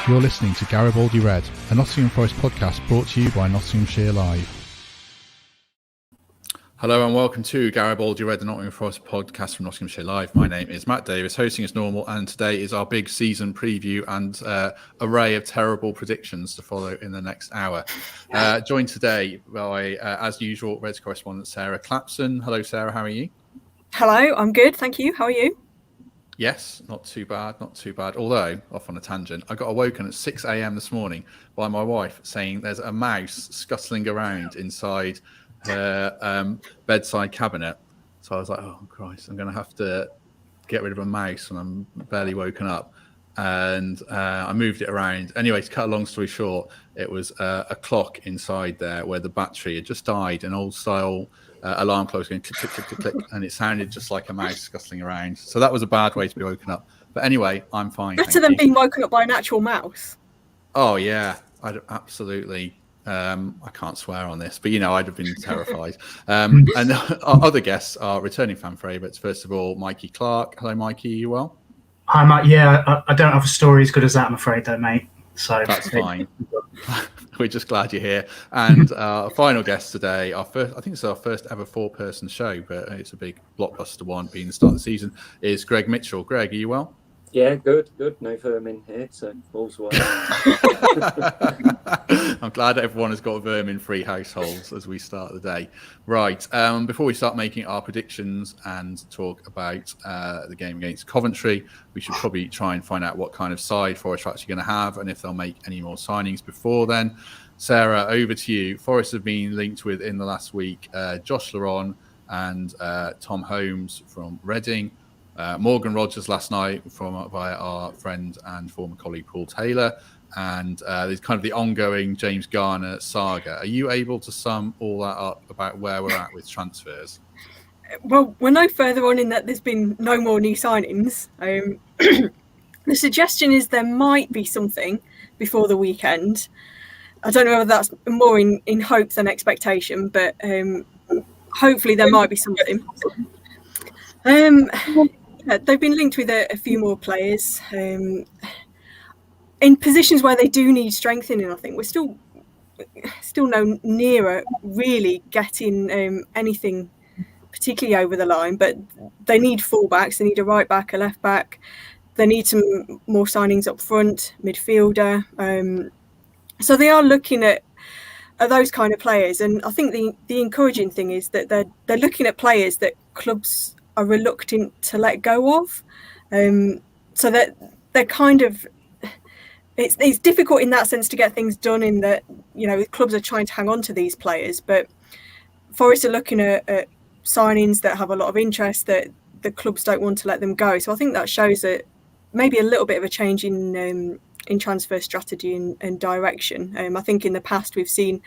You're listening to Garibaldi Red, a Nottingham Forest podcast brought to you by Nottinghamshire Live. Hello and welcome to Garibaldi Red, the Nottingham Forest podcast from Nottinghamshire Live. My name is Matt Davies, hosting as normal, and today is our big season preview and array of terrible predictions to follow in the next hour. Joined today by, as usual, Reds correspondent Sarah Clapson. Hello, Sarah. How are you? Hello, I'm good, thank you. How are you? Yes, not too bad, not too bad. Although, off on a tangent, I got awoken at 6 a.m. this morning by my wife saying there's a mouse scuttling around inside her bedside cabinet. So I was like, oh, Christ, I'm going to have to get rid of a mouse when I'm barely woken up. And I moved it around. Anyway, to cut a long story short, it was a clock inside there where the battery had just died, an old style alarm clock going click, click, click, click, click, and it sounded just like a mouse scuttling around. So that was a bad way to be woken up. But anyway, I'm fine. Better than being woken up by an actual mouse. Oh, yeah, absolutely. I can't swear on this, but, I'd have been terrified. And our other guests are returning fan favourites. First of all, Mikey Clarke. Hello, Mikey. Are you well? Hi, Matt. Yeah, I don't have a story as good as that, I'm afraid, though, mate. So that's fine. We're just glad you're here. And our final guest today, I think it's our first ever 4-person show, but it's a big blockbuster one, being the start of the season, is Greg Mitchell. Greg, are you well? Yeah, good. No vermin here, so all's well. I'm glad everyone has got vermin-free households as we start the day. Right, before we start making our predictions and talk about the game against Coventry, we should probably try and find out what kind of side Forest are actually going to have and if they'll make any more signings before then. Sarah, over to you. Forest have been linked with, in the last week, Josh Laron and Tom Holmes from Reading. Morgan Rogers last night via our friend and former colleague Paul Taylor, and there's kind of the ongoing James Garner saga. Are you able to sum all that up about where we're at with transfers? Well, we're no further on in that there's been no more new signings. The suggestion is there might be something before the weekend. I don't know whether that's more in hope than expectation, but hopefully there might be something. They've been linked with a few more players in positions where they do need strengthening. I think we're still no nearer really getting anything particularly over the line, but they need fullbacks, they need a right back, a left back, they need some more signings up front, midfielder. So they are looking at those kind of players, and I think the encouraging thing is that they're looking at players that clubs are reluctant to let go of, so that they're kind of it's difficult in that sense to get things done, in that clubs are trying to hang on to these players, but Forest are looking at signings that have a lot of interest, that the clubs don't want to let them go. So I think that shows that maybe a little bit of a change in transfer strategy and direction. I think in the past we've seen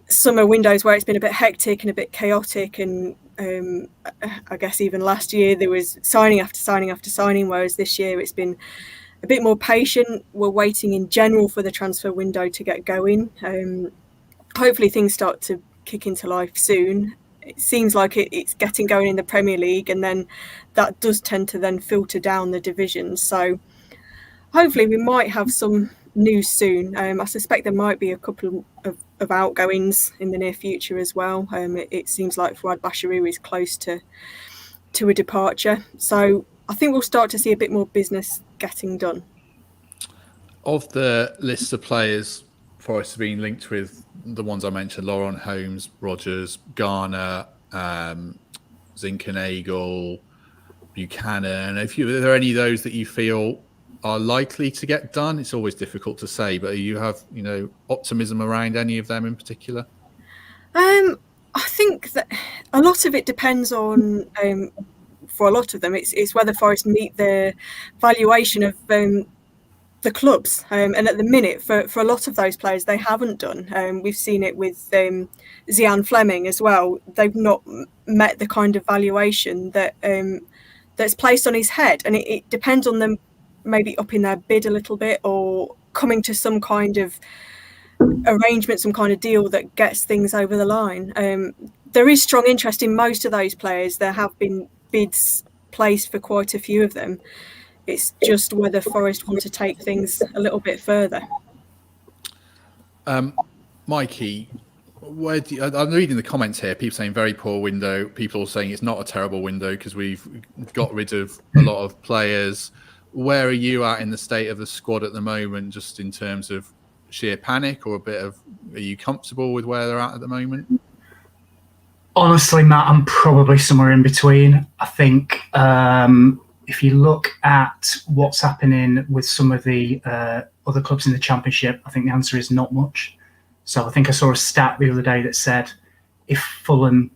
summer windows where it's been a bit hectic and a bit chaotic, and I guess even last year there was signing after signing after signing, whereas this year it's been a bit more patient. We're waiting in general for the transfer window to get going. Hopefully things start to kick into life soon. It seems like it's getting going in the Premier League, and then that does tend to then filter down the divisions. So hopefully we might have some news soon. I suspect there might be a couple of outgoings in the near future as well. It seems like Fuad Bashiru is close to a departure. So I think we'll start to see a bit more business getting done. Of the list of players Forest have been linked with, the ones I mentioned, Laurent, Holmes, Rogers, Garner, Zinkernagel, Buchanan, are there any of those that you feel are likely to get done? It's always difficult to say, but you have optimism around any of them in particular? I think that a lot of it depends on, for a lot of them, it's whether Forest meet the valuation of the clubs, and at the minute for a lot of those players they haven't done. We've seen it with Zian Fleming as well. They've not met the kind of valuation that that's placed on his head, and it depends on them maybe upping their bid a little bit or coming to some kind of arrangement, some kind of deal that gets things over the line. There is strong interest in most of those players. There have been bids placed for quite a few of them. It's just whether Forest want to take things a little bit further. Mikey, I'm reading the comments here. People saying very poor window. People saying it's not a terrible window because we've got rid of a lot of players. Where are you at in the state of the squad at the moment, just in terms of sheer panic or a bit of, are you comfortable with where they're at the moment? Honestly, Matt, I'm probably somewhere in between. I think if you look at what's happening with some of the other clubs in the Championship, I think the answer is not much. So I think I saw a stat the other day that said if Fulham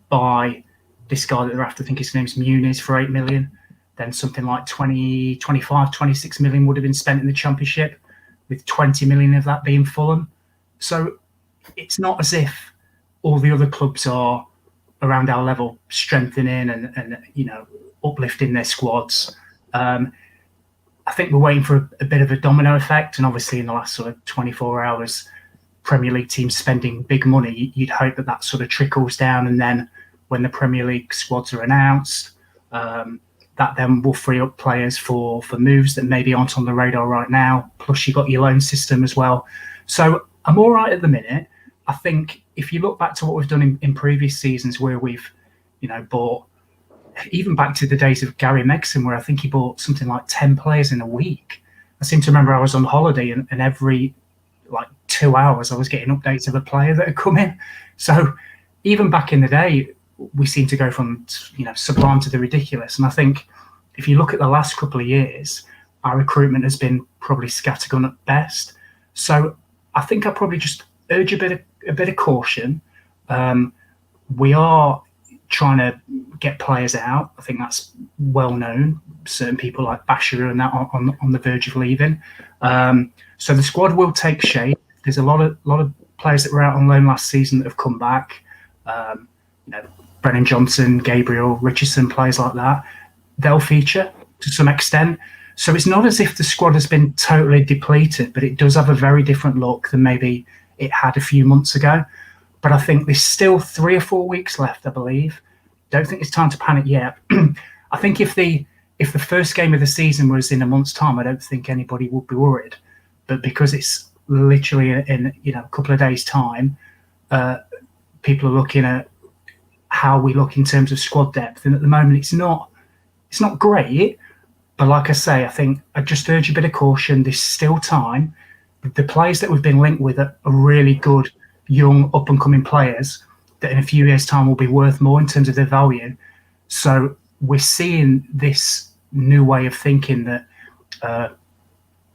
buy this guy that they're after, I think his name's Muniz, for 8 million, then something like 20, 25, 26 million would have been spent in the Championship, with 20 million of that being Fulham. So it's not as if all the other clubs are around our level strengthening and uplifting their squads. I think we're waiting for a bit of a domino effect, and obviously in the last sort of 24 hours, Premier League teams spending big money, you'd hope that sort of trickles down, and then when the Premier League squads are announced, that then will free up players for moves that maybe aren't on the radar right now. Plus, you've got your loan system as well. So I'm all right at the minute. I think if you look back to what we've done in previous seasons, where we've, bought, even back to the days of Gary Megson, where I think he bought something like 10 players in a week. I seem to remember I was on holiday and every 2 hours I was getting updates of a player that had come in. So even back in the day, we seem to go from sublime to the ridiculous. And I think if you look at the last couple of years, our recruitment has been probably scattergun at best. So I think I probably just urge a bit of caution. We are trying to get players out. I think that's well known. Certain people like Bashiru and that on the verge of leaving. So the squad will take shape. There's a lot of players that were out on loan last season that have come back. Brennan Johnson, Gabriel, Richardson, players like that. They'll feature to some extent. So it's not as if the squad has been totally depleted, but it does have a very different look than maybe it had a few months ago. But I think there's still 3 or 4 weeks left, I believe. Don't think it's time to panic yet. I think if the first game of the season was in a month's time, I don't think anybody would be worried. But because it's literally in a couple of days' time, people are looking at how we look in terms of squad depth. And at the moment, it's not great. But like I say, I think I just urge a bit of caution. There's still time. The players that we've been linked with are really good, young, up-and-coming players that in a few years' time will be worth more in terms of their value. So we're seeing this new way of thinking that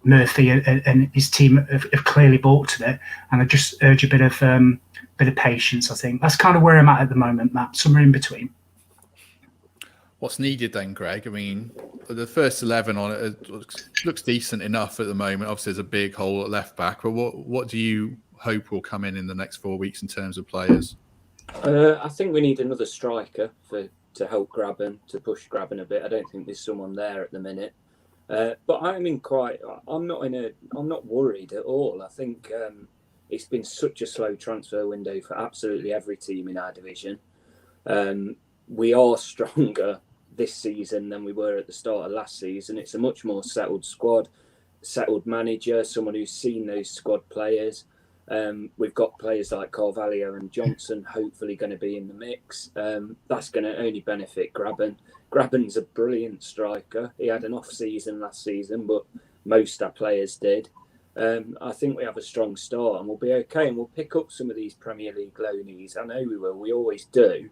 Murphy and his team have clearly bought to it. And I just urge a bit of patience, I think. That's kind of where I'm at the moment, Matt, somewhere in between. What's needed then, Greg? I mean, the first 11 on it looks decent enough at the moment. Obviously, there's a big hole at left back. But what do you hope will come in the next 4 weeks in terms of players? I think we need another striker to help Grabban, to push Grabban a bit. I don't think there's someone there at the minute. But I'm not worried at all. I think it's been such a slow transfer window for absolutely every team in our division. We are stronger this season than we were at the start of last season. It's a much more settled squad, settled manager, someone who's seen those squad players. We've got players like Carvalho and Johnson hopefully going to be in the mix. That's going to only benefit Grabban. Grabban's a brilliant striker. He had an off season last season, but most our players did. I think we have a strong start and we'll be okay, and we'll pick up some of these Premier League loanees. I know we will. We always do.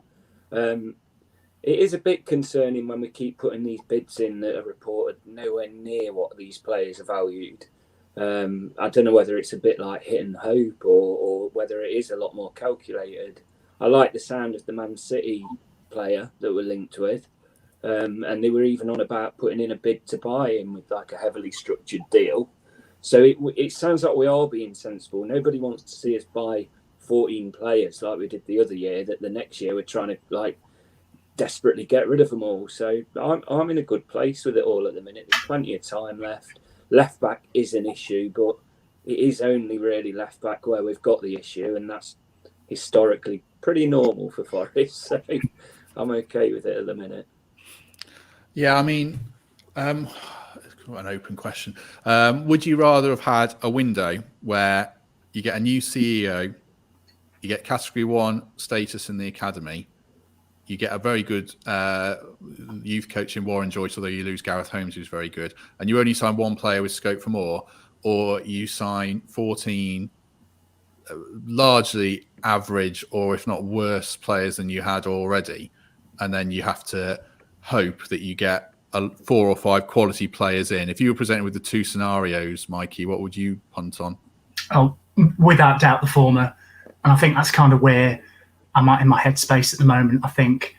It is a bit concerning when we keep putting these bids in that are reported nowhere near what these players are valued. I don't know whether it's a bit like hit and hope or whether it is a lot more calculated. I like the sound of the Man City player that we're linked with. And they were even on about putting in a bid to buy him with like a heavily structured deal. So it sounds like we are being sensible. Nobody wants to see us buy 14 players like we did the other year, that the next year we're trying to desperately get rid of them all. So I'm in a good place with it all at the minute. There's plenty of time left. Left back is an issue, but it is only really left back where we've got the issue, and that's historically pretty normal for Forest. So I'm okay with it at the minute. Yeah, I mean, an open question. Would you rather have had a window where you get a new CEO, you get Category 1 status in the academy, you get a very good youth coach in Warren Joyce, although you lose Gareth Holmes, who's very good, and you only sign one player with scope for more, or you sign 14 largely average or if not worse players than you had already, and then you have to hope that you get 4 or 5 quality players in. If you were presented with the 2 scenarios, Mikey, what would you punt on? Oh, without doubt the former. And I think that's kind of where I'm at in my headspace at the moment. I think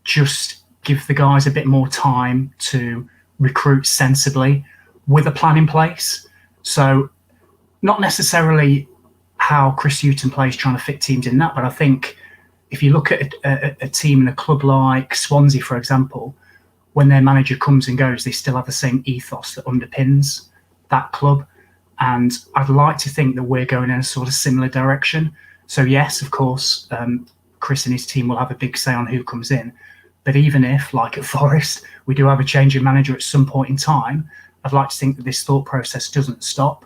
just give the guys a bit more time to recruit sensibly with a plan in place. So not necessarily how Chris Hughton plays trying to fit teams in that, but I think if you look at a team in a club like Swansea, for example, when their manager comes and goes, they still have the same ethos that underpins that club. And I'd like to think that we're going in a sort of similar direction. So yes, of course, Chris and his team will have a big say on who comes in. But even if, like at Forest, we do have a change of manager at some point in time, I'd like to think that this thought process doesn't stop,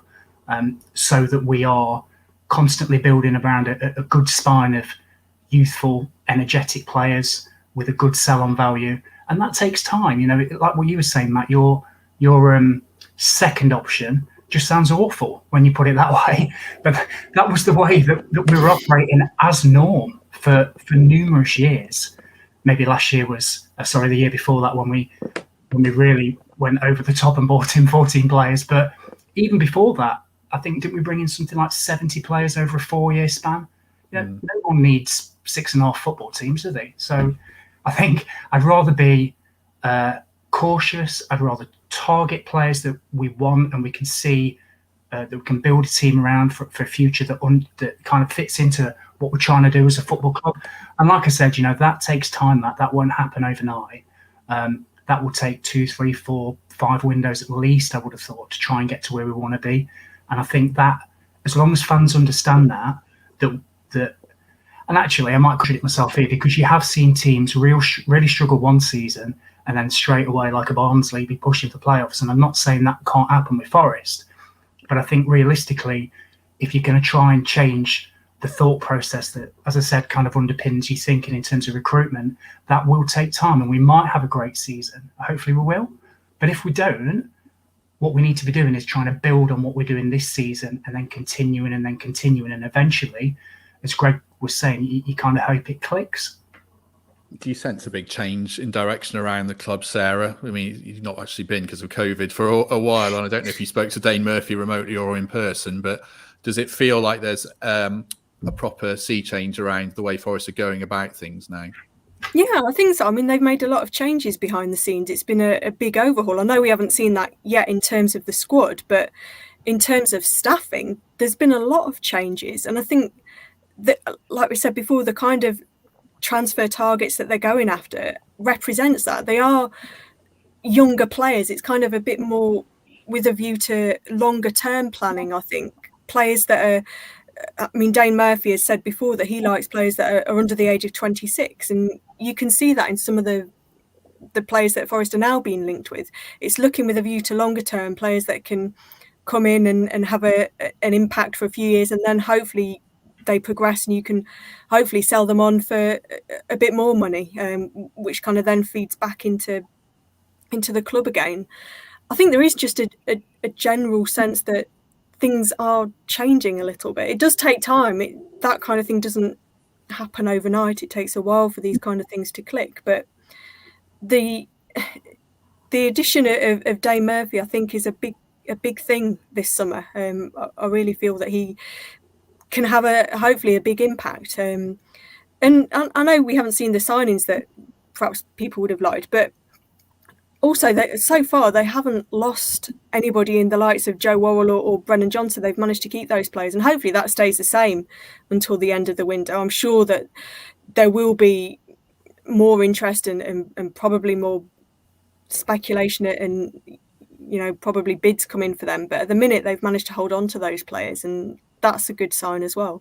so that we are constantly building around a good spine of youthful, energetic players with a good sell-on value. And that takes time. You know, like what you were saying, Matt, your second option just sounds awful when you put it that way. But that was the way that we were operating as norm for numerous years. Maybe last year was, the year before that, when we really went over the top and bought in 14 players. But even before that, I think, didn't we bring in something like 70 players over a 4-year span? You know, no one needs 6.5 football teams, do they? So I think I'd rather be cautious. I'd rather target players that we want and we can see that we can build a team around for a future that kind of fits into what we're trying to do as a football club. And like I said, you know, that takes time. That won't happen overnight. That will take 2, 3, 4, 5 windows at least, I would have thought, to try and get to where we want to be. And I think that as long as fans understand that, and actually I might contradict myself here, because you have seen teams really struggle one season and then straight away, like a Barnsley, be pushing for playoffs. And I'm not saying that can't happen with Forest, but I think realistically, if you're going to try and change the thought process that, as I said, kind of underpins you thinking in terms of recruitment, that will take time. And we might have a great season. Hopefully we will. But if we don't, what we need to be doing is trying to build on what we're doing this season and then continuing. And eventually, as Greg was saying, you kind of hope it clicks. Do you sense a big change in direction around the club, Sarah? I mean, you've not actually been because of COVID for a while, and I don't know if you spoke to Dane Murphy remotely or in person, but does it feel like there's a proper sea change around the way Forest are going about things now? Yeah, I think so. I mean, they've made a lot of changes behind the scenes. It's been a big overhaul. I know we haven't seen that yet in terms of the squad, but in terms of staffing, there's been a lot of changes. And I think that, like we said before, the kind of transfer targets that they're going after represents that. They are younger players. It's kind of a bit more with a view to longer term planning, I think. Players that are, I mean, Dane Murphy has said before that he likes players that are under the age of 26, and you can see that in some of the players that Forest are now being linked with. It's looking with a view to longer term players that can come in and have an impact for a few years, and then hopefully they progress and you can hopefully sell them on for a bit more money, which kind of then feeds back into the club again. I think there is just a general sense that things are changing a little bit. It does take time. That kind of thing doesn't happen overnight. It takes a while for these kind of things to click. But the addition of Dane Murphy, I think, is a big thing this summer. I really feel that he can have hopefully a big impact. And I know we haven't seen the signings that perhaps people would have liked, but also, so far, they haven't lost anybody in the likes of Joe Worrell or Brennan Johnson. They've managed to keep those players, and hopefully that stays the same until the end of the window. I'm sure that there will be more interest and probably more speculation and, you know, probably bids come in for them. But at the minute, they've managed to hold on to those players, and that's a good sign as well.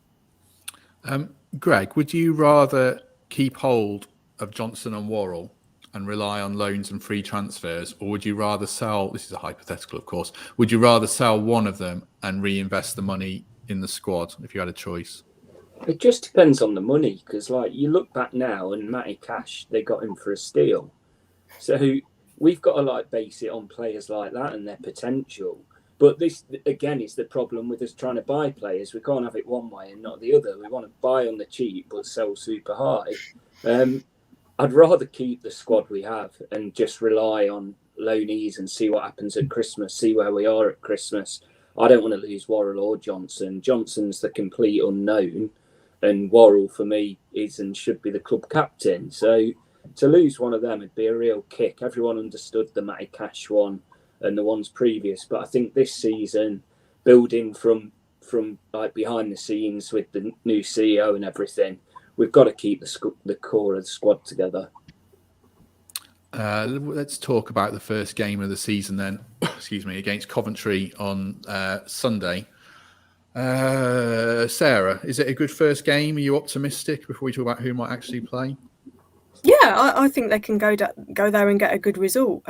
Greg, would you rather keep hold of Johnson and Worrell and rely on loans and free transfers, or would you rather sell? This is a hypothetical, of course. Would you rather sell one of them and reinvest the money in the squad if you had a choice? It just depends on the money, because like you look back now and Matty Cash, they got him for a steal. So we've got to like base it on players like that and their potential. But this, again, is the problem with us trying to buy players. We can't have it one way and not the other. We want to buy on the cheap but sell super high. I'd rather keep the squad we have and just rely on loanees and see what happens at Christmas, see where we are at Christmas. I don't want to lose Worrell or Johnson. Johnson's the complete unknown, and Worrell, for me, is and should be the club captain. So to lose one of them would be a real kick. Everyone understood the Matty Cash one and the ones previous, but I think this season, building from like behind the scenes with the new CEO and everything, we've got to keep the core of the squad together. Let's talk about the first game of the season then. Excuse me, against Coventry on Sunday. Sarah, is it a good first game? Are you optimistic before we talk about who might actually play? Yeah, I think they can go there and get a good result.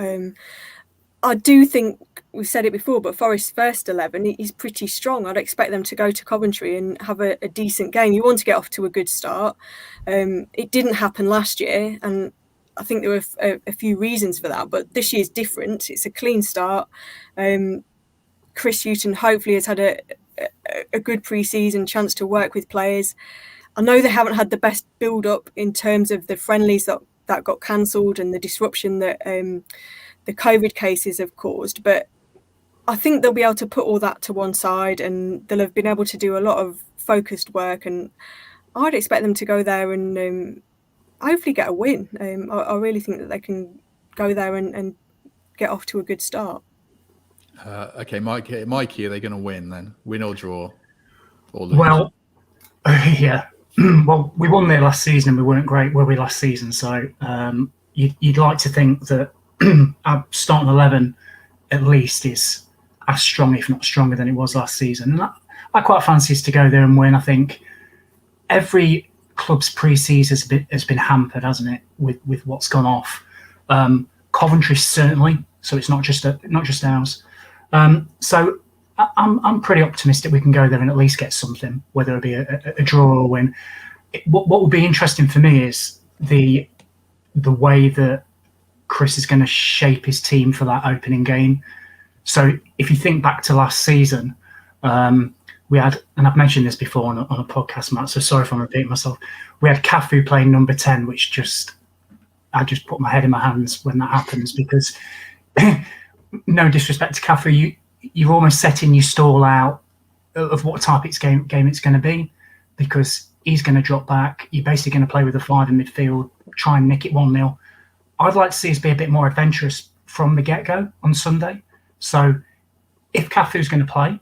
I do think we've said it before, but Forest's first 11 is pretty strong. I'd expect them to go to Coventry and have a decent game. You want to get off to a good start. It didn't happen last year, and I think there were a few reasons for that, but this year's different. It's a clean start. Chris Hughton hopefully has had a good pre-season, chance to work with players. I know they haven't had the best build-up in terms of the friendlies that got cancelled and the disruption that the COVID cases have caused, but I think they'll be able to put all that to one side and they'll have been able to do a lot of focused work, and I'd expect them to go there and hopefully get a win. I really think that they can go there and get off to a good start. Okay, Mikey, are they going to win then? Win or draw? Or lose? Well, yeah. Well, we won there last season and we weren't great, were we, last season? So you'd like to think that our starting 11 at least is as strong, if not stronger, than it was last season. And I quite fancy us to go there and win. I think every club's pre-season has been hampered, hasn't it, with what's gone off. Coventry certainly, so it's not just ours. So I'm pretty optimistic we can go there and at least get something, whether it be a draw or a win. What will be interesting for me is the way that Chris is going to shape his team for that opening game. So if you think back to last season, we had, and I've mentioned this before on a podcast, Matt, so sorry if I'm repeating myself. We had Cafu playing number 10, which I just put my head in my hands when that happens, because no disrespect to Cafu, you're almost setting your stall out of what type of game it's going to be, because he's going to drop back. You're basically going to play with a 5 in midfield, try and nick it 1-0. I'd like to see us be a bit more adventurous from the get-go on Sunday. So if Cafu's going to play,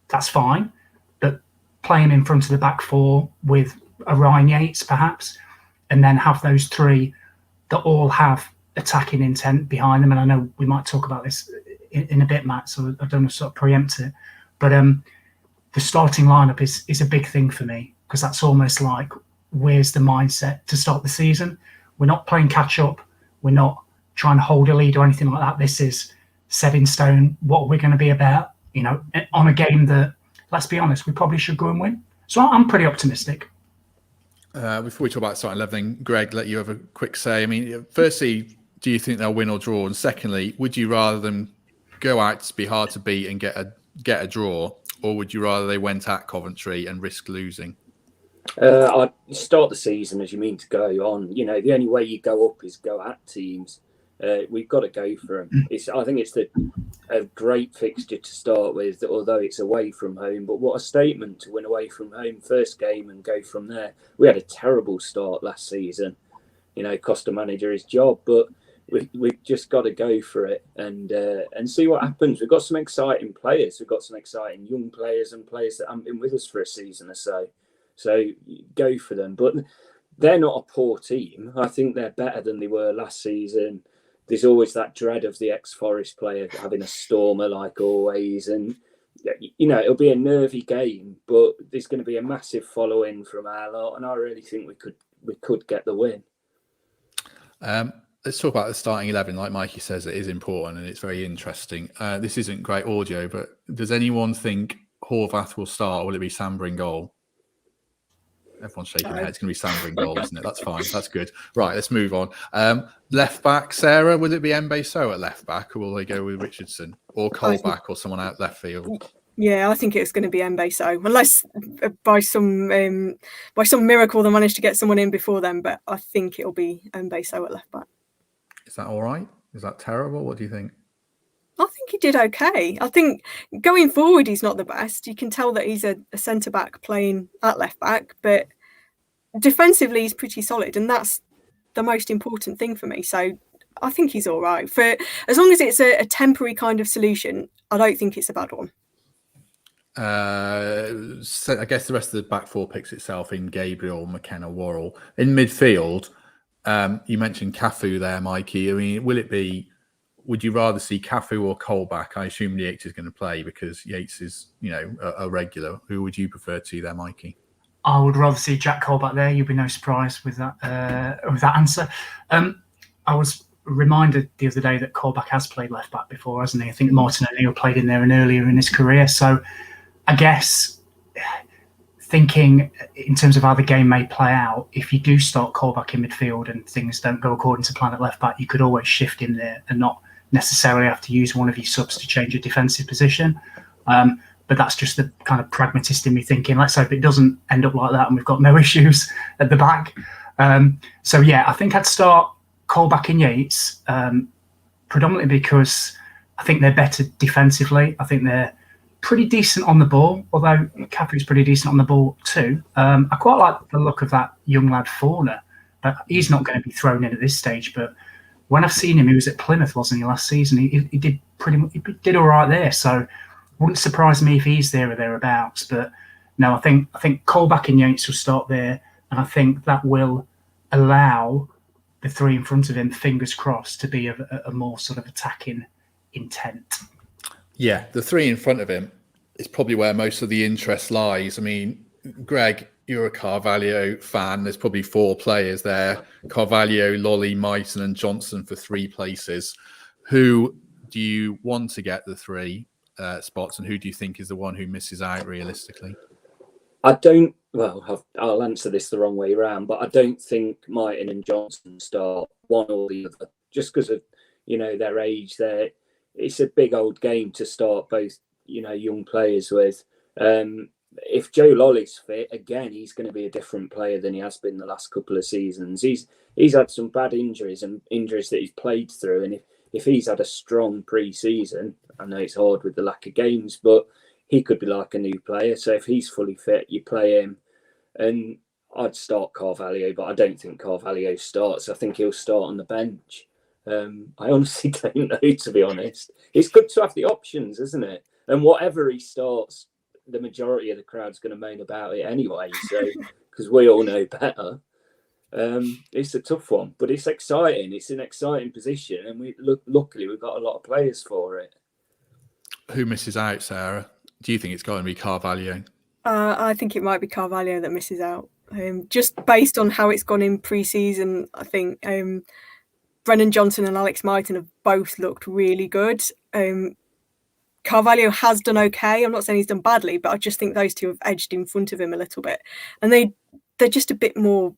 that's fine, but play him in front of the back four with a Ryan Yates perhaps, and then have those three that all have attacking intent behind them. And I know we might talk about this in a bit, Matt, so I don't want to sort of preempt it. But the starting lineup is a big thing for me, because that's almost like, where's the mindset to start the season? We're not playing catch up. We're not trying to hold a lead or anything like that. This is set in stone what we're going to be about, on a game that, let's be honest, we probably should go and win. So I'm pretty optimistic. Before we talk about starting 11, Greg, let you have a quick say. I mean, firstly, do you think they'll win or draw? And secondly, would you rather them go out to be hard to beat and get a draw, or would you rather they went at Coventry and risk losing? I'd start the season as you mean to go on. The only way you go up is go at teams. We've got to go for them. I think it's a great fixture to start with, although it's away from home. But what a statement to win away from home first game and go from there. We had a terrible start last season. Cost the manager his job, but we've just got to go for it and see what happens. We've got some exciting players. We've got some exciting young players and players that haven't been with us for a season or so. So go for them. But they're not a poor team. I think they're better than they were last season. There's always that dread of the ex-Forest player having a stormer like always. And, it'll be a nervy game, but there's going to be a massive following from our lot. And I really think we could get the win. let's talk about the starting 11. Like Mikey says, it is important and it's very interesting. This isn't great audio, but does anyone think Horvath will start, or will it be Samba in goal? Everyone's shaking their head. It's going to be Samba in goal, isn't it? That's fine. That's good. Right, let's move on. Left back, Sarah, will it be Mbe-So at left back, or will they go with Richardson or Colback or someone out left field? Yeah, I think it's going to be Mbe-So, unless by some miracle they manage to get someone in before then. But I think it'll be Mbe-So at left back. Is that all right? Is that terrible? What do you think? I think he did okay. I think going forward, he's not the best. You can tell that he's a centre back playing at left back, but defensively he's pretty solid, and that's the most important thing for me. So I think he's all right. For as long as it's a temporary kind of solution, I don't think it's a bad one. So I guess the rest of the back four picks itself in Gabriel, McKenna, Worrell. In midfield, you mentioned Cafu there, Mikey. I mean, would you rather see Cafu or Colback? I assume Yates is going to play because Yates is, a regular. Who would you prefer to there, Mikey? I would rather see Jack Colback there. You'll be no surprise with that answer. I was reminded the other day that Colback has played left back before, hasn't he? I think Martin O'Neill played in there earlier in his career. So I guess thinking in terms of how the game may play out, if you do start Colback in midfield and things don't go according to plan at left back, you could always shift him there and not necessarily have to use one of your subs to change a defensive position. But that's just the kind of pragmatist in me thinking, let's hope it doesn't end up like that and we've got no issues at the back. So yeah, I think I'd start Colback and Yates, predominantly because I think they're better defensively. I think they're pretty decent on the ball, although Cafu's pretty decent on the ball too. I quite like the look of that young lad Forner, but he's not going to be thrown in at this stage. But when I've seen him, he was at Plymouth, wasn't he, last season? He did he did all right there. So wouldn't surprise me if he's there or thereabouts. But no, I think Colback and Yates will start there, and I think that will allow the three in front of him, fingers crossed, to be a more sort of attacking intent. Yeah, the three in front of him is probably where most of the interest lies. I mean, Greg, you're a Carvalho fan. There's probably four players there: Carvalho, Lolly, Myton, and Johnson for three places. Who do you want to get the three spots, and who do you think is the one who misses out realistically? I'll answer this the wrong way around, but I don't think Myton and Johnson start one or the other just because of their age. It's a big old game to start both young players with. If Joe Lolly's fit again, he's going to be a different player than he has been the last couple of seasons. He's had some bad injuries and injuries that he's played through, and if he's had a strong pre-season, I know it's hard with the lack of games, but he could be like a new player. So if he's fully fit, you play him. And I'd start Carvalho, but I don't think Carvalho starts. I think he'll start on the bench. I honestly don't know, to be honest. It's good to have the options, isn't it? And whatever he starts, the majority of the crowd's going to moan about it anyway. So because we all know better. It's a tough one, but it's exciting. It's an exciting position, and luckily we've got a lot of players for it. Who misses out, Sarah? Do you think it's going to be Carvalho? I think it might be Carvalho that misses out. Just based on how it's gone in pre-season, I think Brennan Johnson and Alex Myton have both looked really good. Carvalho has done okay. I'm not saying he's done badly, but I just think those two have edged in front of him a little bit, and they're just a bit more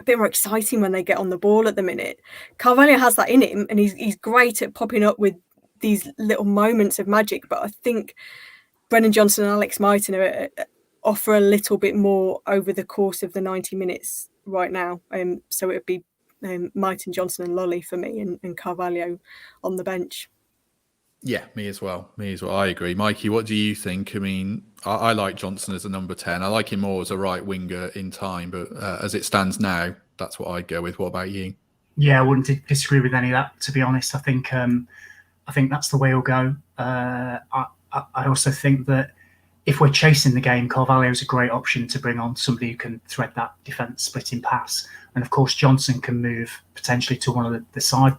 exciting when they get on the ball at the minute. Carvalho has that in him, and he's great at popping up with these little moments of magic. But I think Brennan Johnson and Alex Myton offer a little bit more over the course of the 90 minutes right now. So it would be Myton, Johnson and Lolly for me, and Carvalho on the bench. Yeah, me as well. I agree. Mikey, what do you think? I mean, I like Johnson as a number 10. I like him more as a right winger in time, but as it stands now, that's what I'd go with. What about you? Yeah, I wouldn't disagree with any of that, to be honest. I think that's the way it'll go. I also think that if we're chasing the game, Carvalho is a great option to bring on somebody who can thread that defence splitting pass. And of course, Johnson can move potentially to one of the side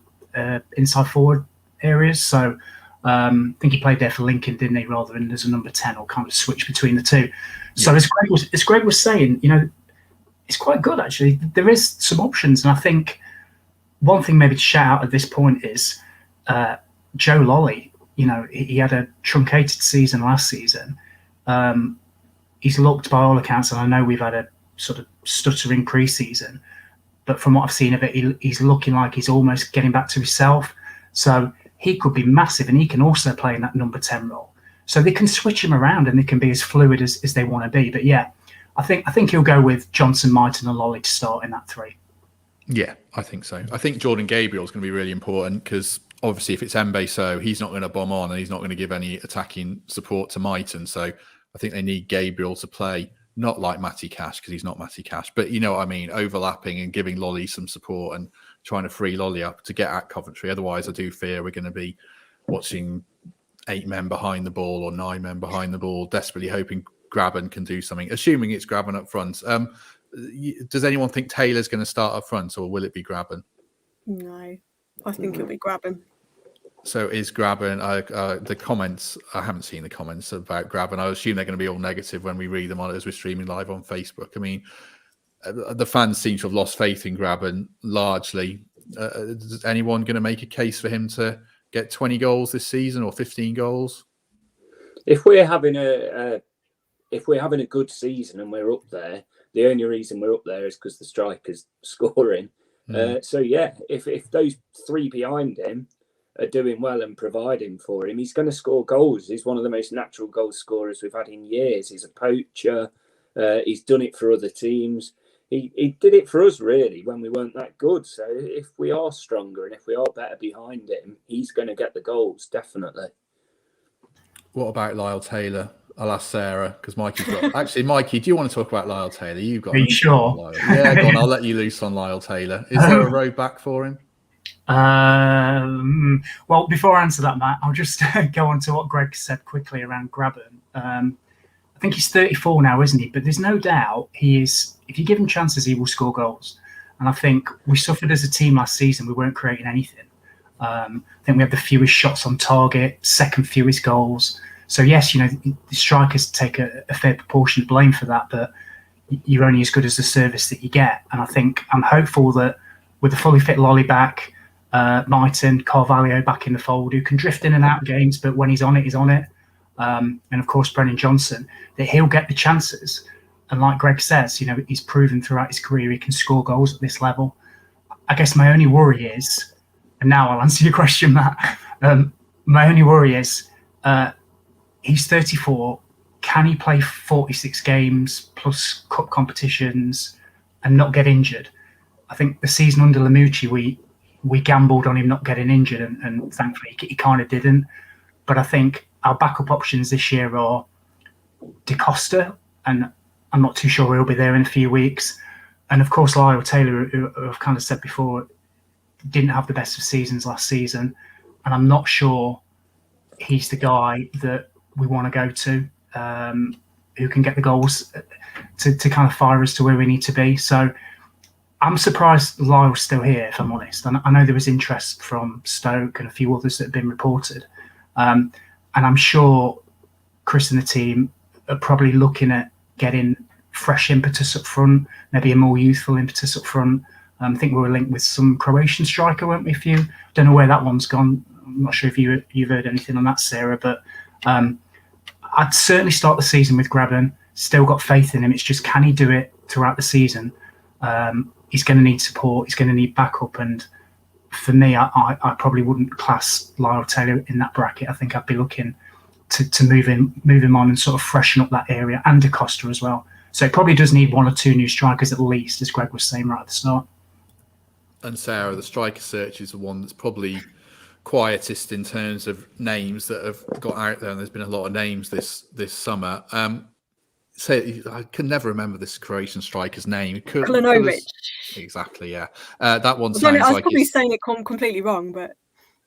inside forward areas. So I think he played there for Lincoln, didn't he, rather than as a number 10, or kind of switch between the two. So as Greg was saying, it's quite good actually. There is some options, and I think one thing maybe to shout out at this point is Joe Lolly. You know, he had a truncated season last season. He's looked, by all accounts, and I know we've had a sort of stuttering pre-season, but from what I've seen of it, he's looking like he's almost getting back to himself. So he could be massive, and he can also play in that number 10 role. So they can switch him around, and they can be as fluid as they want to be. But yeah, I think he'll go with Johnson, Mighton, and Lolly to start in that 3. Yeah, I think so. I think Jordan Gabriel's going to be really important because obviously if it's Mbe, so he's not going to bomb on and he's not going to give any attacking support to Mighton. So I think they need Gabriel to play not like Matty Cash because he's not Matty Cash, but you know what I mean, overlapping and giving Lolly some support and trying to free Lolly up to get at Coventry. Otherwise, I do fear we're going to be watching 8 men behind the ball or 9 men behind the ball, desperately hoping Graben can do something, assuming it's Graben up front. Does anyone think Taylor's going to start up front or will it be Graben? No, I think it'll be Graben. So is Graben, the comments, I haven't seen the comments about Graben. I assume they're going to be all negative when we read them on as we're streaming live on Facebook. I mean, the fans seem to have lost faith in Graben largely. Is anyone going to make a case for him to get 20 goals this season or 15 goals? If we're having a good season and we're up there, the only reason we're up there is because the striker's scoring. So yeah, if those 3 behind him are doing well and providing for him, he's going to score goals. He's one of the most natural goal scorers we've had in years. He's a poacher. He's done it for other teams. He did it for us, really, when we weren't that good. So if we are stronger and if we are better behind him, he's going to get the goals, definitely. What about Lyle Taylor? I'll ask Sarah, because Mikey's got... Actually, Mikey, do you want to talk about Lyle Taylor? You've got... Are you sure? Yeah, go on, I'll let you loose on Lyle Taylor. Is there a road back for him? Well, before I answer that, Matt, I'll just go on to what Greg said quickly around Graben. I think he's 34 now, isn't he? But there's no doubt he is. If you give him chances, he will score goals. And I think we suffered as a team last season. We weren't creating anything. I think we had the fewest shots on target, second fewest goals. So yes, you know, the strikers take a fair proportion of blame for that, but you're only as good as the service that you get. And I think I'm hopeful that with a fully fit Lolly back, Mighton, Carvalho back in the fold, who can drift in and out of games, but when he's on it, he's on it. And of course, Brennan Johnson, that he'll get the chances. And like Greg says, you know, he's proven throughout his career he can score goals at this level. I guess my only worry is, and now I'll answer your question, Matt. My only worry is he's 34. Can he play 46 games plus cup competitions and not get injured? I think the season under Lamucci, we gambled on him not getting injured, and thankfully he kind of didn't. But I think our backup options this year are De Costa, and I'm not too sure he'll be there in a few weeks. And of course, Lyle Taylor, who I've kind of said before, didn't have the best of seasons last season. And I'm not sure he's the guy that we want to go to, who can get the goals to kind of fire us to where we need to be. So I'm surprised Lyle's still here, if I'm honest. And I know there was interest from Stoke and a few others that have been reported. And I'm sure Chris and the team are probably looking at getting fresh impetus up front, maybe a more youthful impetus up front. I think we were linked with some Croatian striker, weren't we? Don't know where that one's gone. I'm not sure if you've heard anything on that, Sarah, but I'd certainly start the season with Graben. Still got faith in him. It's just, can he do it throughout the season? He's going to need support. He's going to need backup. And for me, I probably wouldn't class Lyle Taylor in that bracket. I think I'd be looking to move him on and sort of freshen up that area, and De Costa as well. So it probably does need 1 or 2 new strikers at least, as Greg was saying right at the start. And Sarah, the striker search is the one that's probably quietest in terms of names that have got out there, and there's been a lot of names this summer. I can never remember this Croatian striker's name. Kalinovic. Exactly, yeah. That one sounds I was like probably saying it completely wrong, but...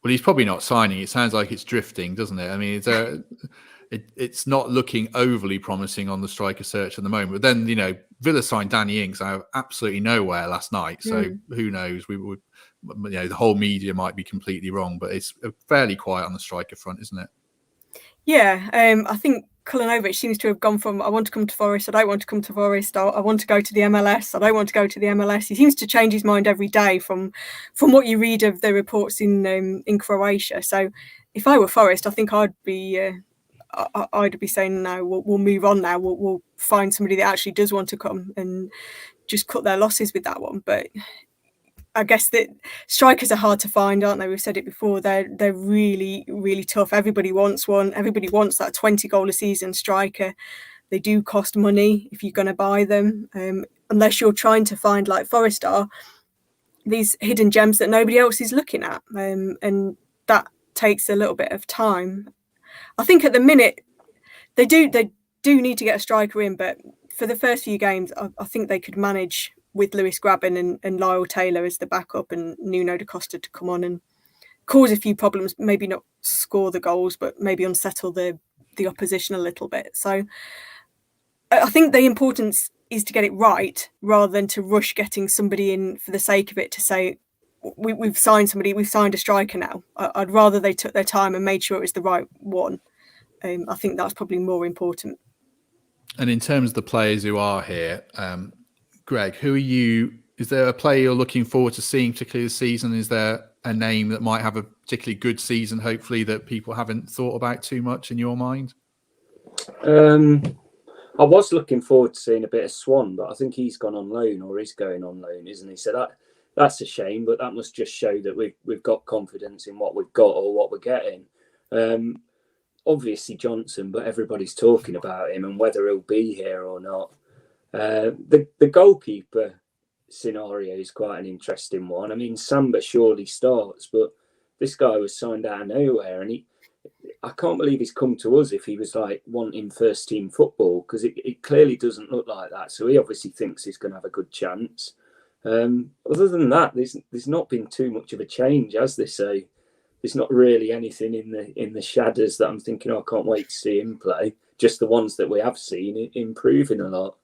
Well, he's probably not signing. It sounds like it's drifting, doesn't it? I mean, it's not looking overly promising on the striker search at the moment. But then, you know, Villa signed Danny Ings out of absolutely nowhere last night. So who knows? We would, you know, the whole media might be completely wrong, but it's fairly quiet on the striker front, isn't it? Yeah, I think Kulinovic seems to have gone from I want to come to Forest, I don't want to come to Forest, I want to go to the MLS, I don't want to go to the MLS. He seems to change his mind every day from what you read of the reports in Croatia. So if I were Forest, I think I'd be saying no, we'll move on now. We'll find somebody that actually does want to come and just cut their losses with that one. But I guess that strikers are hard to find, aren't they? We've said it before. They're really, really tough. Everybody wants one. Everybody wants that 20 goal a season striker. They do cost money if you're going to buy them, unless you're trying to find, like Forest are, these hidden gems that nobody else is looking at, and that takes a little bit of time. I think at the minute they do need to get a striker in, but for the first few games, I think they could manage with Lewis Grabban and Lyle Taylor as the backup and Nuno da Costa to come on and cause a few problems, maybe not score the goals, but maybe unsettle the opposition a little bit. So I think the importance is to get it right rather than to rush getting somebody in for the sake of it, to say, we've signed somebody, we've signed a striker now. I'd rather they took their time and made sure it was the right one. I think that's probably more important. And in terms of the players who are here, Greg, is there a player you're looking forward to seeing particularly this season? Is there a name that might have a particularly good season, hopefully, that people haven't thought about too much in your mind? I was looking forward to seeing a bit of Swan, but I think he's gone on loan, or is going on loan, isn't he? So that's a shame, but that must just show that we've got confidence in what we've got or what we're getting. Obviously Johnson, but everybody's talking about him and whether he'll be here or not. The goalkeeper scenario is quite an interesting one. I mean, Samba surely starts, but this guy was signed out of nowhere, and I can't believe he's come to us if he was like wanting first team football, because it clearly doesn't look like that. So he obviously thinks he's going to have a good chance. Other than that, there's not been too much of a change, as they say. There's not really anything in the shadows that I'm thinking, I can't wait to see him play. Just the ones that we have seen improving a lot.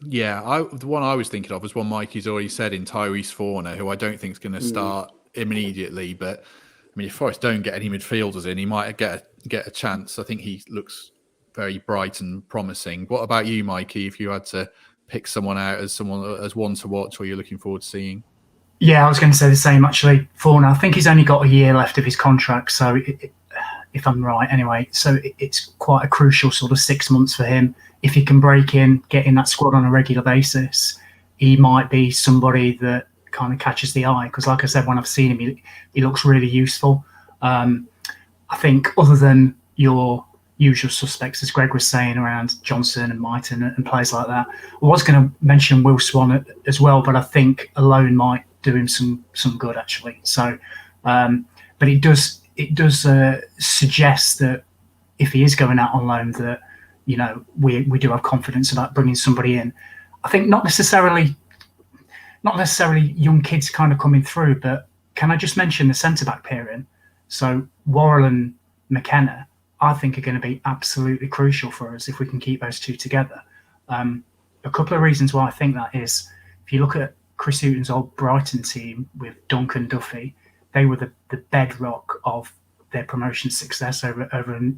Yeah, the one I was thinking of was one Mikey's already said in Tyrese Forner, who I don't think is going to start immediately. But I mean, if Forest don't get any midfielders in, he might get a chance. I think he looks very bright and promising. What about you, Mikey? If you had to pick someone out as one to watch, or you're looking forward to seeing? Yeah, I was going to say the same actually. Forner, I think he's only got a year left of his contract, so if I'm right, anyway. So it's quite a crucial sort of 6 months for him. If he can break in, get in that squad on a regular basis, he might be somebody that kind of catches the eye. Because like I said, when I've seen him, he looks really useful. I think other than your usual suspects, as Greg was saying, around Johnson and Mighton and players like that, I was going to mention Will Swan as well, but I think alone might do him some good actually. So, but it does suggest that if he is going out on loan, that we do have confidence about bringing somebody in. I think not necessarily young kids kind of coming through, but can I just mention the centre back pairing? So Worrell and McKenna, I think, are going to be absolutely crucial for us if we can keep those two together. A couple of reasons why I think that is, if you look at Chris Hughton's old Brighton team with Duncan Duffy, they were the bedrock of their promotion success over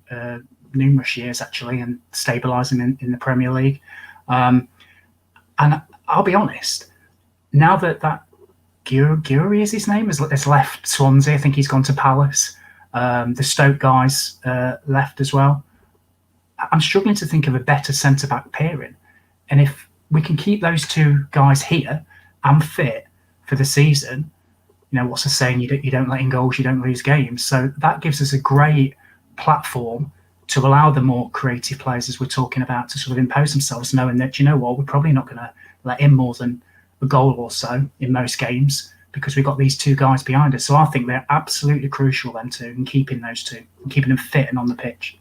numerous years actually, and stabilising in the Premier League. And I'll be honest, now that Guri is his name, has left Swansea, I think he's gone to Palace. The Stoke guys left as well. I'm struggling to think of a better centre-back pairing. And if we can keep those two guys here and fit for the season, what's the saying? You don't let in goals, you don't lose games. So that gives us a great platform to allow the more creative players, as we're talking about, to sort of impose themselves, knowing that, we're probably not going to let in more than a goal or so in most games, because we've got these two guys behind us. So I think they're absolutely crucial then too, in keeping those two, and keeping them fit and on the pitch.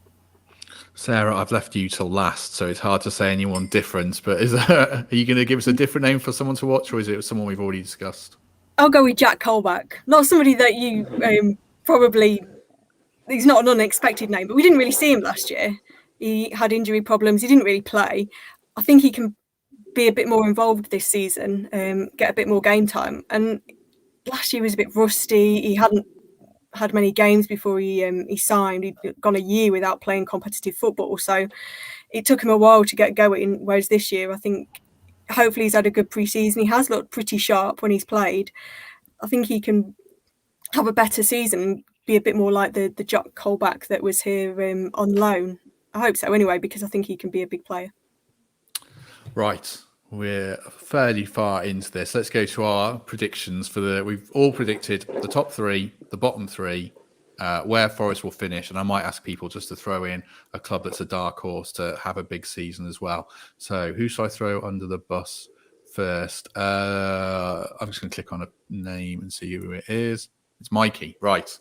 Sarah, I've left you till last, so it's hard to say anyone different, but are you going to give us a different name for someone to watch, or is it someone we've already discussed? I'll go with Jack Colback. Not somebody that you probably... He's not an unexpected name, but we didn't really see him last year. He had injury problems. He didn't really play. I think he can be a bit more involved this season, get a bit more game time. And last year was a bit rusty. He hadn't had many games before he signed. He'd gone a year without playing competitive football, so it took him a while to get going. Whereas this year, I think hopefully he's had a good pre-season. He has looked pretty sharp when he's played. I think he can have a better season, be a bit more like the Jack Colback that was here on loan. I hope so anyway, because I think he can be a big player. Right. We're fairly far into this. Let's go to our predictions for we've all predicted the top 3, the bottom 3, where Forest will finish. And I might ask people just to throw in a club that's a dark horse to have a big season as well. So who should I throw under the bus first? I'm just going to click on a name and see who it is. It's Mikey. Right.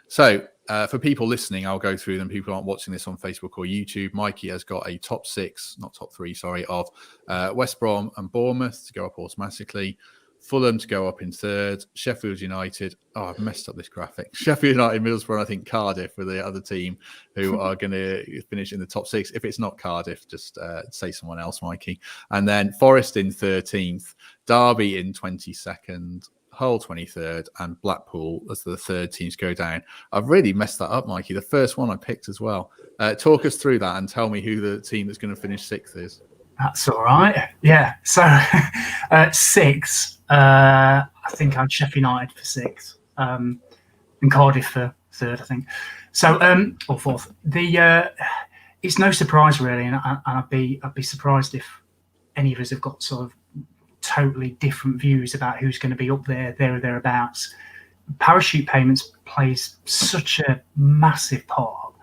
So for people listening, I'll go through them. People aren't watching this on Facebook or YouTube. Mikey has got a top 3, of West Brom and Bournemouth to go up automatically. Fulham to go up in 3rd. Sheffield United. Oh, I've messed up this graphic. Sheffield United, Middlesbrough, and I think Cardiff are the other team who are going to finish in the top 6. If it's not Cardiff, just say someone else, Mikey. And then Forest in 13th. Derby in 22nd. Hull 23rd, and Blackpool as the 3rd teams go down. I've really messed that up, Mikey. The first one I picked as well. Talk us through that and tell me who the team that's going to finish 6th is. That's all right. Yeah. So 6th, I think I had Sheffield United for 6th, and Cardiff for 3rd, I think. So or 4th. It's no surprise really, and I'd be surprised if any of us have got sort of totally different views about who's going to be up there or thereabouts. Parachute payments plays such a massive part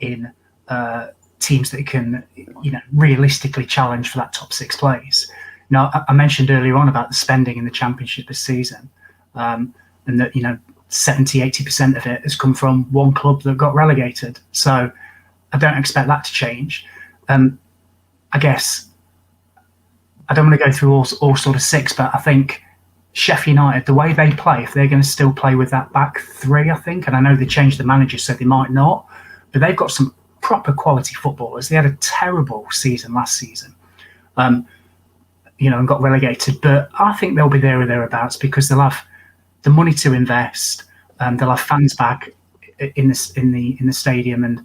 in teams that can, realistically challenge for that top 6 place. Now, I mentioned earlier on about the spending in the Championship this season, and that 70-80% of it has come from one club that got relegated. So I don't expect that to change. I guess I don't want to go through all sort of 6, but I think Sheffield United, the way they play, if they're going to still play with that back 3, I think, and I know they changed the manager, so they might not, but they've got some proper quality footballers. They had a terrible season last season, and got relegated, but I think they'll be there or thereabouts because they'll have the money to invest, they'll have fans back in the stadium, and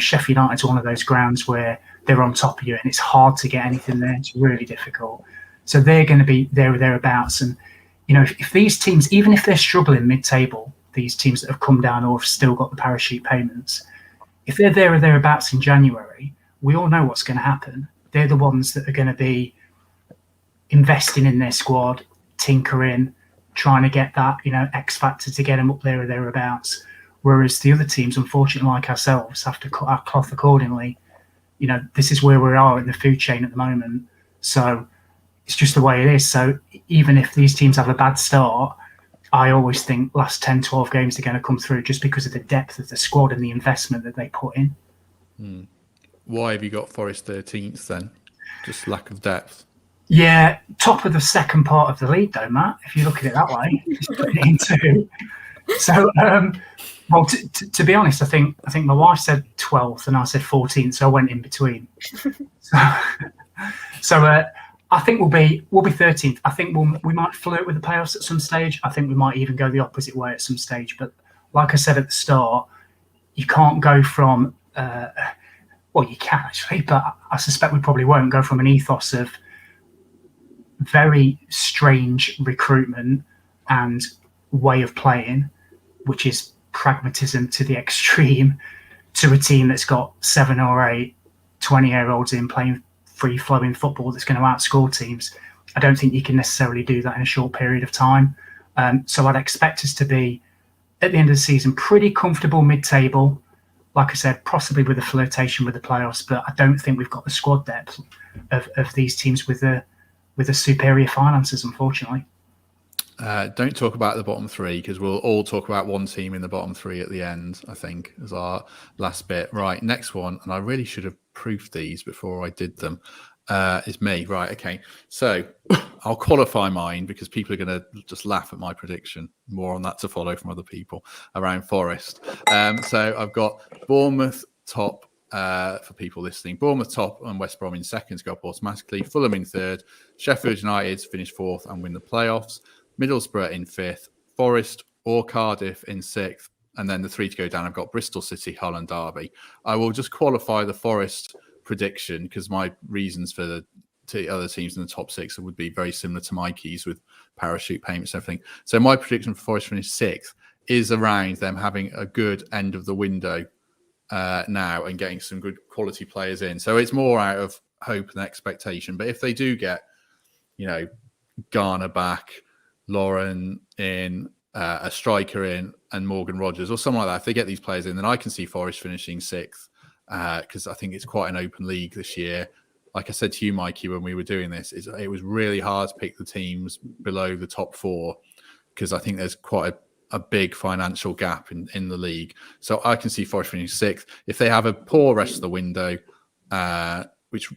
Sheffield United's one of those grounds where they're on top of you and it's hard to get anything there. It's really difficult. So they're going to be there or thereabouts. And, if these teams, even if they're struggling mid-table, these teams that have come down or have still got the parachute payments, if they're there or thereabouts in January, we all know what's going to happen. They're the ones that are going to be investing in their squad, tinkering, trying to get that, X factor to get them up there or thereabouts. Whereas the other teams, unfortunately, like ourselves, have to cut our cloth accordingly. This is where we are in the food chain at the moment. So it's just the way it is. So even if these teams have a bad start, I always think last 10, 12 games are going to come through just because of the depth of the squad and the investment that they put in. Why have you got Forest 13th then? Just lack of depth? Yeah, top of the second part of the league though, Matt, if you look at it that way. Just putting it into. So, well, to be honest, I think my wife said 12th and I said 14th, so I went in between. So I think we'll be 13th. I think we might flirt with the playoffs at some stage. I think we might even go the opposite way at some stage. But like I said at the start, you can't go from well, you can actually, but I suspect we probably won't go from an ethos of very strange recruitment and way of playing, which is pragmatism to the extreme, to a team that's got 7 or 8 20-year-olds in playing free-flowing football that's going to outscore teams. I don't think you can necessarily do that in a short period of time. So I'd expect us to be, at the end of the season, pretty comfortable mid-table. Like I said, possibly with a flirtation with the playoffs, but I don't think we've got the squad depth of these teams with the superior finances, unfortunately. Don't talk about the bottom 3 because we'll all talk about one team in the bottom 3 at the end, I think, as our last bit. Right, next one, and I really should have proofed these before I did them, is me. Right, okay. So I'll qualify mine because people are going to just laugh at my prediction. More on that to follow from other people around Forest. So I've got Bournemouth top for people listening. Bournemouth top and West Brom in second to go up automatically. Fulham in third. Sheffield United finish fourth and win the playoffs. Middlesbrough in fifth. Forest or Cardiff in 6th. And then the 3 to go down, I've got Bristol City, Hull and Derby. I will just qualify the Forest prediction because my reasons for the other teams in the top 6 would be very similar to Mikey's with parachute payments and everything. So my prediction for Forest finish 6th is around them having a good end of the window now and getting some good quality players in. So it's more out of hope and expectation. But if they do get, Garner back, Lauren in, a striker in, and Morgan Rogers or something like that, if they get these players in, then I can see Forest finishing 6th because I think it's quite an open league this year. Like I said to you, Mikey, when we were doing this, it was really hard to pick the teams below the top 4 because I think there's quite a big financial gap in the league. So I can see Forest finishing 6th. If they have a poor rest of the window, which,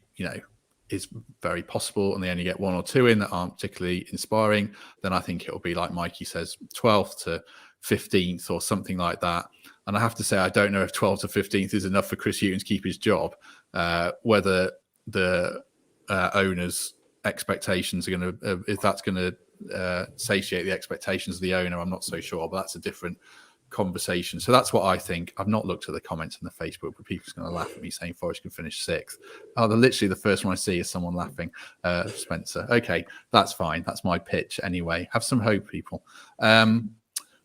is very possible, and they only get 1 or 2 in that aren't particularly inspiring, then I think it'll be like Mikey says, 12th to 15th or something like that. And I have to say, I don't know if 12th to 15th is enough for Chris Hughton to keep his job. Whether the owner's expectations are going to, if that's going to satiate the expectations of the owner, I'm not so sure, but that's a different conversation. So that's what I think. I've not looked at the comments on the Facebook, but people's going to laugh at me saying Forest can finish 6th. Oh, literally the first one I see is someone laughing. Spencer. Okay, that's fine. That's my pitch anyway. Have some hope, people.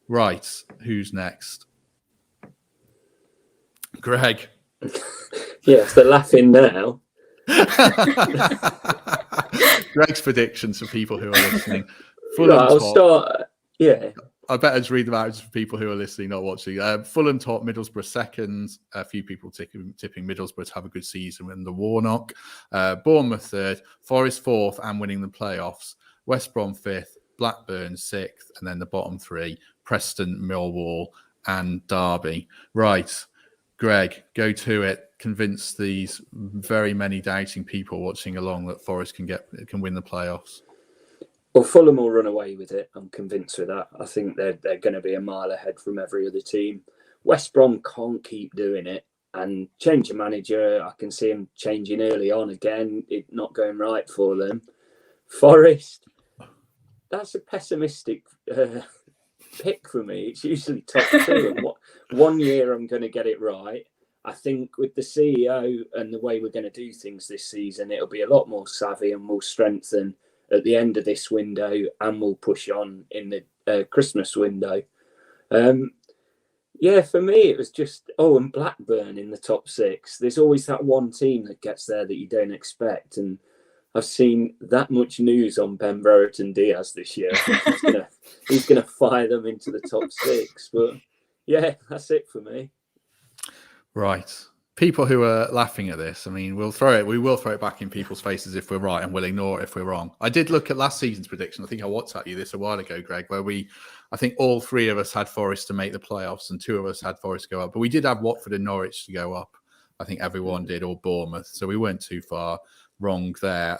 Right, who's next? Greg. Yes, they're laughing now. Greg's predictions for people who are listening. Right, I'll start. Yeah. I better just read them out for people who are listening, not watching. Fulham top, Middlesbrough second. A few people tipping Middlesbrough to have a good season in the Warnock. Bournemouth third, Forest 4th and winning the playoffs. West Brom 5th, Blackburn 6th, and then the bottom 3, Preston, Millwall and Derby. Right, Greg, go to it. Convince these very many doubting people watching along that Forest can win the playoffs. Well, Fulham will run away with it. I'm convinced of that. I think they're going to be a mile ahead from every other team. West Brom can't keep doing it. And change of manager, I can see him changing early on again. It not going right for them. Forest, that's a pessimistic pick for me. It's usually top 2. And 1 year I'm going to get it right. I think with the CEO and the way we're going to do things this season, it'll be a lot more savvy and we'll strengthen at the end of this window and we'll push on in the Christmas window. For me, it was just, and Blackburn in the top 6. There's always that one team that gets there that you don't expect. And I've seen that much news on Ben Brereton Diaz this year. He's gonna fire them into the top 6. But yeah, that's it for me. Right. People who are laughing at this, I mean, we will throw it back in people's faces if we're right, and we'll ignore it if we're wrong. I did look at last season's prediction. I think I WhatsApped you this a while ago, Greg, where I think all 3 of us had Forest to make the playoffs and 2 of us had Forest go up. But we did have Watford and Norwich to go up. I think everyone did, or Bournemouth. So we weren't too far wrong there.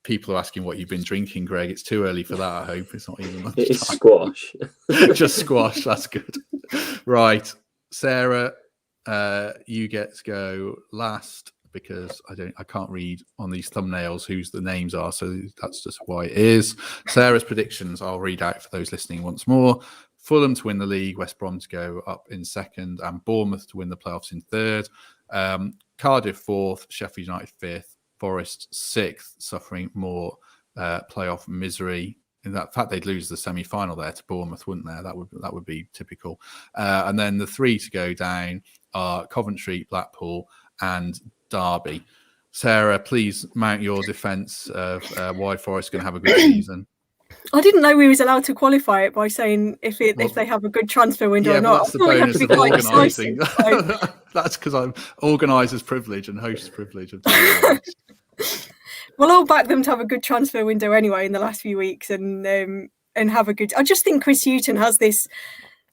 People are asking what you've been drinking, Greg. It's too early for that, I hope. It's not even lunchtime. It's squash. Just squash. That's good. Right. Sarah, you get to go last because I can't read on these thumbnails whose the names are, so that's just why it is. Sarah's predictions I'll read out for those listening once more. Fulham to win the league, West Brom to go up in 2nd, and Bournemouth to win the playoffs in 3rd. Cardiff 4th, Sheffield United 5th, Forest 6th, suffering more playoff misery. In that fact, they'd lose the semi-final there to Bournemouth, wouldn't they? That would be typical. And then the 3 to go down are Coventry, Blackpool, and Derby. Sarah, please mount your defence of why Forest is going to have a good season. I didn't know we was allowed to qualify it by saying if they have a good transfer window or not. That's the bonus of organising. That's because I'm organiser's privilege and host's privilege of doing that. Well, I'll back them to have a good transfer window anyway in the last few weeks and have a good. I just think Chris Hughton has this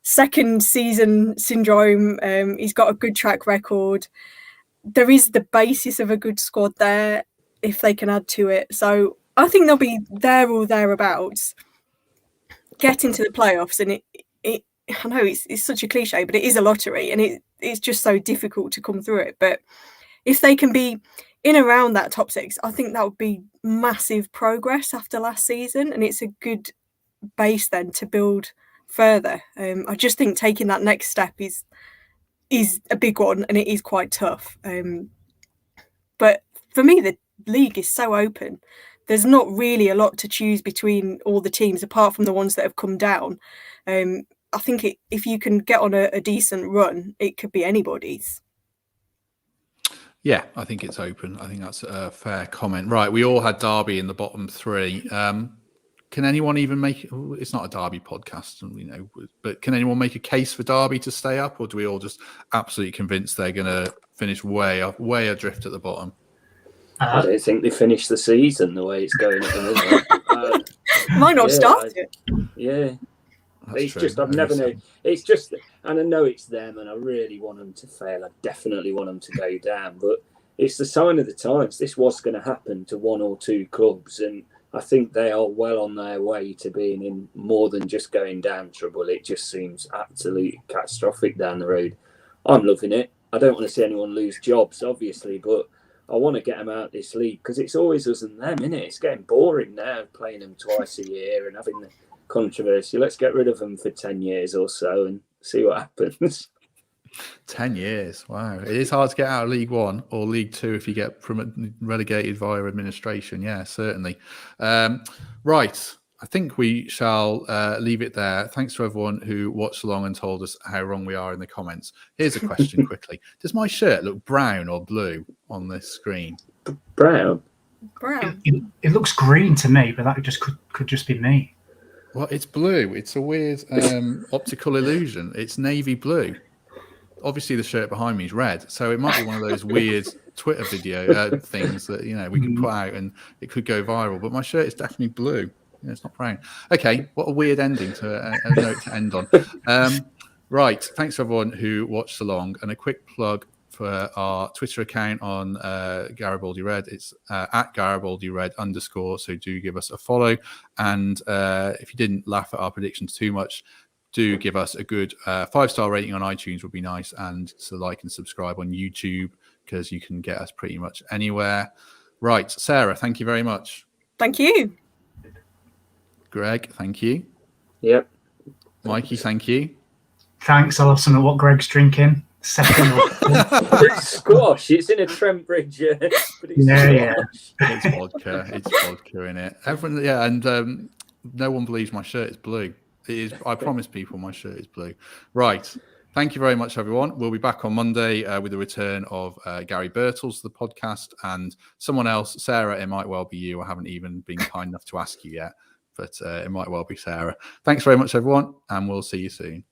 second season syndrome. He's got a good track record. There is the basis of a good squad there if they can add to it. So I think they'll be there or thereabouts, get into the playoffs. And it I know it's such a cliche, but it is a lottery and it's just so difficult to come through it. But if they can be in around that top 6, I think that would be massive progress after last season. And it's a good base then to build further. I just think taking that next step is a big one, and it is quite tough. But for me, the league is so open. There's not really a lot to choose between all the teams, apart from the ones that have come down. I think if you can get on a decent run, it could be anybody's. Yeah, I think it's open. I think that's a fair comment. Right, we all had Derby in the bottom three. Can anyone even make? It's not a Derby podcast, but can anyone make a case for Derby to stay up, or do we all just absolutely convinced they're going to finish way adrift at the bottom? I don't think they finished the season the way it's going at the moment. Might not start it. Yeah. That's it's true. Just, I've never known. It's just, and I know it's them, and I really want them to fail. I definitely want them to go down, but it's the sign of the times. This was going to happen to one or two clubs, and I think they are well on their way to being in more than just going down trouble. It just seems absolutely catastrophic down the road. I'm loving it. I don't want to see anyone lose jobs, obviously, but I want to get them out this league because it's always us and them, isn't it? It's getting boring now, playing them twice a year and having the controversy. Let's get rid of them for 10 years or so and see what happens. 10 years. Wow. It is hard to get out of League One or League Two if you get relegated via administration. Yeah, certainly. Right. I think we shall leave it there. Thanks to everyone who watched along and told us how wrong we are in the comments. Here's a question quickly. Does my shirt look brown or blue on this screen? Brown. It looks green to me, but that just could just be me. Well, it's blue. It's a weird optical illusion. It's navy blue. Obviously, the shirt behind me is red, so it might be one of those weird Twitter video things that we can put out and it could go viral. But my shirt is definitely blue. It's not brown. Okay, what a weird ending to a note to end on. Right, thanks to everyone who watched along, and a quick plug for our Twitter account on Garibaldi Red. It's at Garibaldi Red _. So do give us a follow. And if you didn't laugh at our predictions too much, do give us a good 5-star rating on iTunes would be nice, and to like and subscribe on YouTube because you can get us pretty much anywhere. Right, Sarah, thank you very much. Thank you. Greg, thank you. Yep. Mikey, thank you. Thanks. I'll have some of what Greg's drinking. Second. It's squash. It's in a Trent Bridge. But it's It's vodka. It's vodka in it. Everyone, and no one believes my shirt is blue. It is. I promise people my shirt is blue. Right. Thank you very much, everyone. We'll be back on Monday with the return of Gary Birtles, the podcast, and someone else. Sarah, it might well be you. I haven't even been kind enough to ask you yet, but it might well be Sarah. Thanks very much, everyone, and we'll see you soon.